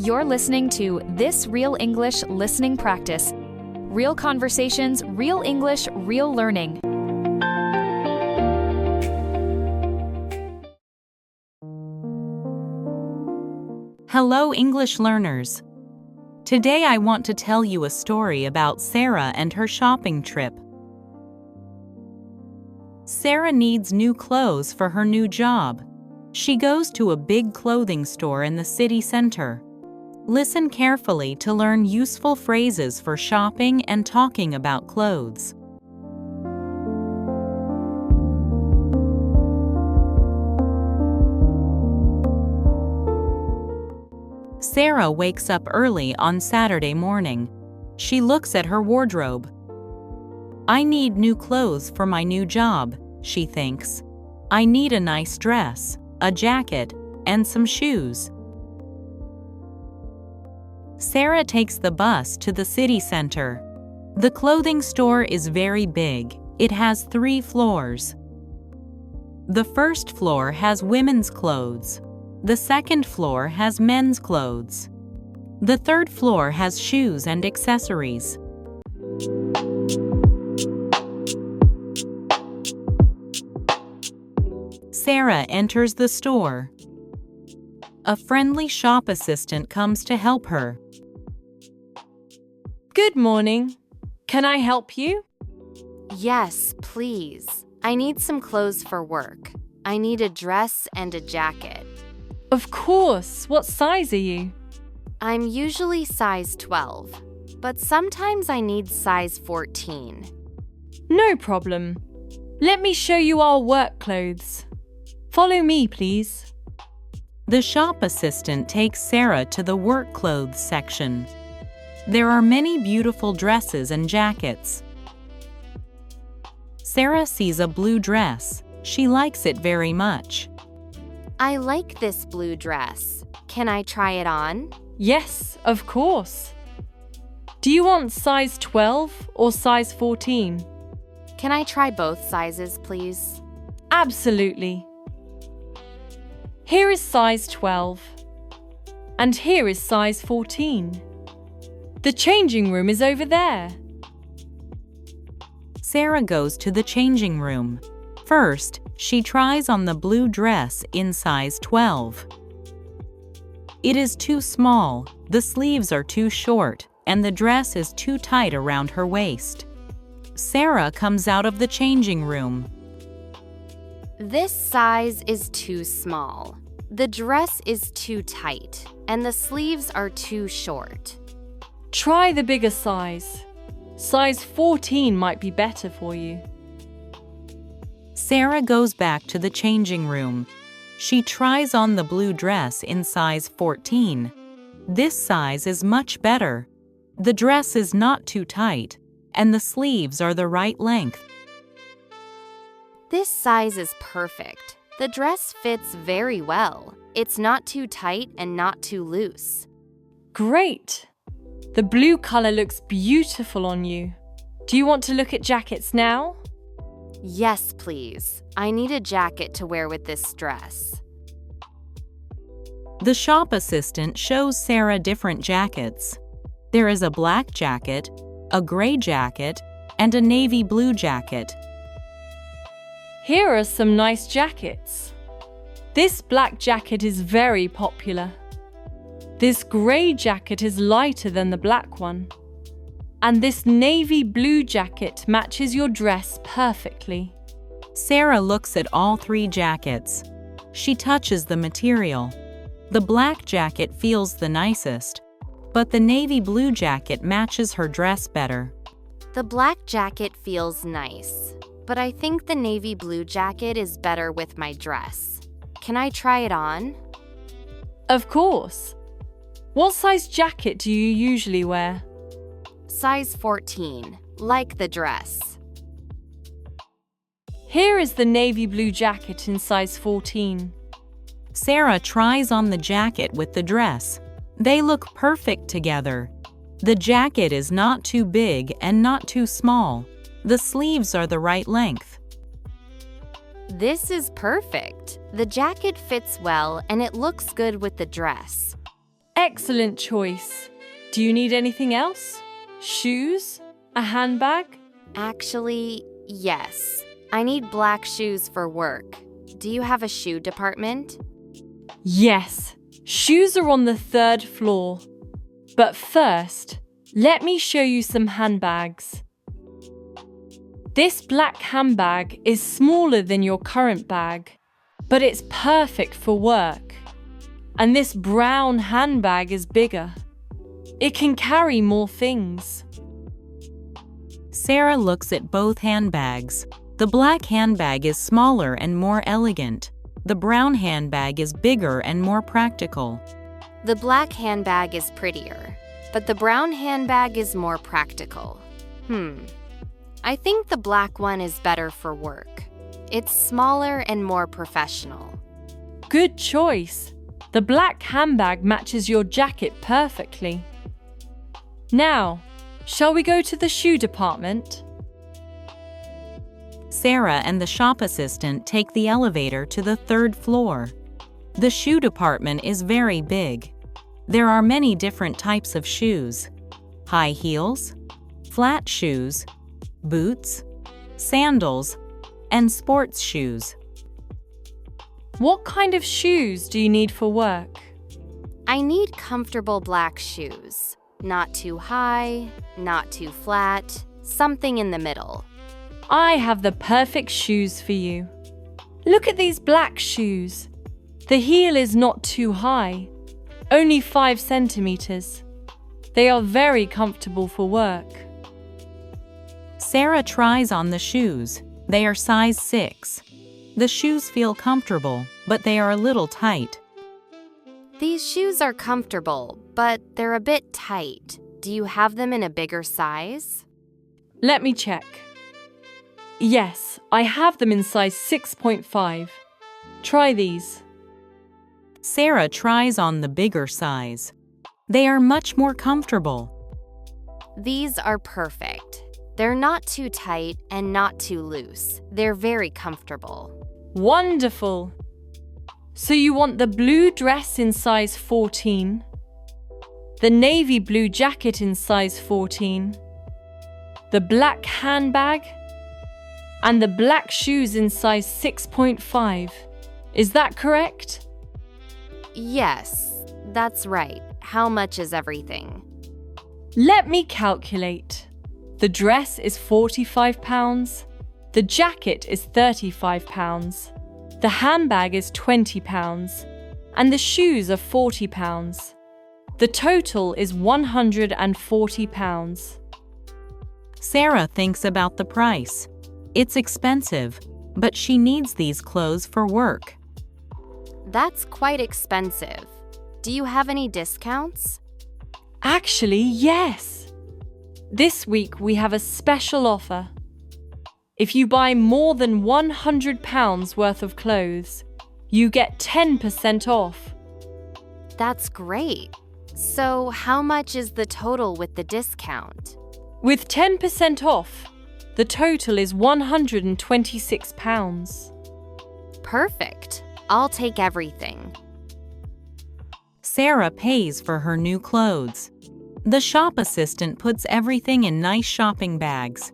You're listening to This Real English Listening Practice. Real conversations, real English, real learning. Hello, English learners. Today I want to tell you a story about Sarah and her shopping trip. Sarah needs new clothes for her new job. She goes to a big clothing store in the city center. Listen carefully to learn useful phrases for shopping and talking about clothes. Sarah wakes up early on Saturday morning. She looks at her wardrobe. I need new clothes for my new job, she thinks. I need a nice dress, a jacket, and some shoes. Sarah takes the bus to the city center. The clothing store is very big. It has 3 floors. The first floor has women's clothes. The second floor has men's clothes. The third floor has shoes and accessories. Sarah enters the store. A friendly shop assistant comes to help her. Good morning. Can I help you? Yes, please. I need some clothes for work. I need a dress and a jacket. Of course. What size are you? I'm usually size 12, but sometimes I need size 14. No problem. Let me show you our work clothes. Follow me, please. The shop assistant takes Sarah to the work clothes section. There are many beautiful dresses and jackets. Sarah sees a blue dress. She likes it very much. I like this blue dress. Can I try it on? Yes, of course. Do you want size 12 or size 14? Can I try both sizes, please? Absolutely. Here is size 12. And here is size 14. The changing room is over there. Sarah goes to the changing room. First, she tries on the blue dress in size 12. It is too small, the sleeves are too short, and the dress is too tight around her waist. Sarah comes out of the changing room. This size is too small. The dress is too tight, and the sleeves are too short. Try the bigger size. Size 14 might be better for you. Sarah goes back to the changing room. She tries on the blue dress in size 14. This size is much better. The dress is not too tight, and the sleeves are the right length. This size is perfect. The dress fits very well. It's not too tight and not too loose. Great! The blue color looks beautiful on you. Do you want to look at jackets now? Yes, please. I need a jacket to wear with this dress. The shop assistant shows Sarah different jackets. There is a black jacket, a gray jacket, and a navy blue jacket. Here are some nice jackets. This black jacket is very popular. This gray jacket is lighter than the black one. And this navy blue jacket matches your dress perfectly. Sarah looks at all 3 jackets. She touches the material. The black jacket feels the nicest, but the navy blue jacket matches her dress better. The black jacket feels nice, but I think the navy blue jacket is better with my dress. Can I try it on? Of course. What size jacket do you usually wear? Size 14, like the dress. Here is the navy blue jacket in size 14. Sarah tries on the jacket with the dress. They look perfect together. The jacket is not too big and not too small. The sleeves are the right length. This is perfect. The jacket fits well and it looks good with the dress. Excellent choice. Do you need anything else? Shoes? A handbag? Actually, yes. I need black shoes for work. Do you have a shoe department? Yes, shoes are on the 3rd floor. But first, let me show you some handbags. This black handbag is smaller than your current bag, but it's perfect for work. And this brown handbag is bigger. It can carry more things. Sarah looks at both handbags. The black handbag is smaller and more elegant. The brown handbag is bigger and more practical. The black handbag is prettier, but the brown handbag is more practical. I think the black one is better for work. It's smaller and more professional. Good choice. The black handbag matches your jacket perfectly. Now, shall we go to the shoe department? Sarah and the shop assistant take the elevator to the 3rd floor. The shoe department is very big. There are many different types of shoes: high heels, flat shoes, boots, sandals, and sports shoes. What kind of shoes do you need for work? I need comfortable black shoes. Not too high, not too flat, something in the middle. I have the perfect shoes for you. Look at these black shoes. The heel is not too high, only 5 centimeters. They are very comfortable for work. Sarah tries on the shoes. They are size 6. The shoes feel comfortable, but they are a little tight. These shoes are comfortable, but they're a bit tight. Do you have them in a bigger size? Let me check. Yes, I have them in size 6.5. Try these. Sarah tries on the bigger size. They are much more comfortable. These are perfect. They're not too tight and not too loose. They're very comfortable. Wonderful! So you want the blue dress in size 14, the navy blue jacket in size 14, the black handbag, and the black shoes in size 6.5. Is that correct? Yes, that's right. How much is everything? Let me calculate. The dress is £45, the jacket is £35, the handbag is £20, and the shoes are £40. The total is £140. Sarah thinks about the price. It's expensive, but she needs these clothes for work. That's quite expensive. Do you have any discounts? Actually, yes. This week we have a special offer. If you buy more than £100 worth of clothes, you get 10% off. That's great. So how much is the total with the discount? With 10% off, the total is £126. Perfect. I'll take everything. Sarah pays for her new clothes. The shop assistant puts everything in nice shopping bags.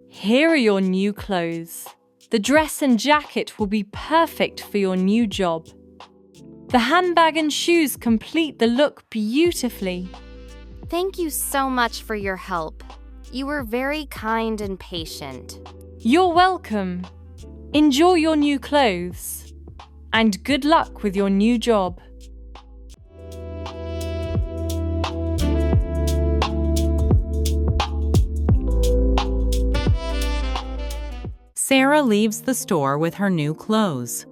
Here are your new clothes. The dress and jacket will be perfect for your new job. The handbag and shoes complete the look beautifully. Thank you so much for your help. You were very kind and patient. You're welcome. Enjoy your new clothes. And good luck with your new job. Sarah leaves the store with her new clothes.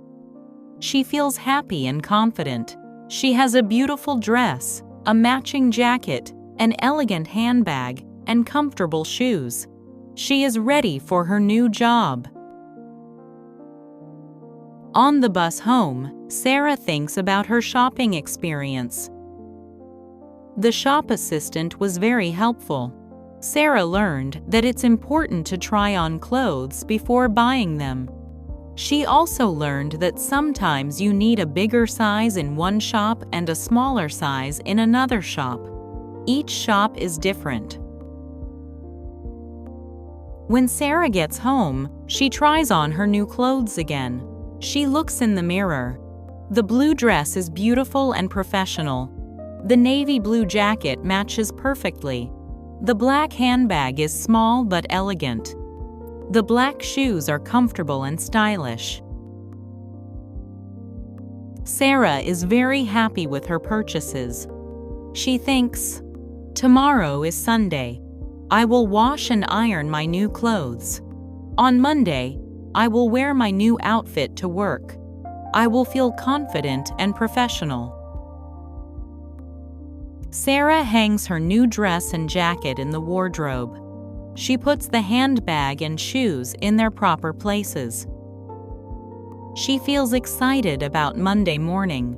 She feels happy and confident. She has a beautiful dress, a matching jacket, an elegant handbag, and comfortable shoes. She is ready for her new job. On the bus home, Sarah thinks about her shopping experience. The shop assistant was very helpful. Sarah learned that it's important to try on clothes before buying them. She also learned that sometimes you need a bigger size in one shop and a smaller size in another shop. Each shop is different. When Sarah gets home, she tries on her new clothes again. She looks in the mirror. The blue dress is beautiful and professional. The navy blue jacket matches perfectly. The black handbag is small but elegant. The black shoes are comfortable and stylish. Sarah is very happy with her purchases. She thinks, "Tomorrow is Sunday. I will wash and iron my new clothes. On Monday, I will wear my new outfit to work. I will feel confident and professional." Sarah hangs her new dress and jacket in the wardrobe. She puts the handbag and shoes in their proper places. She feels excited about Monday morning.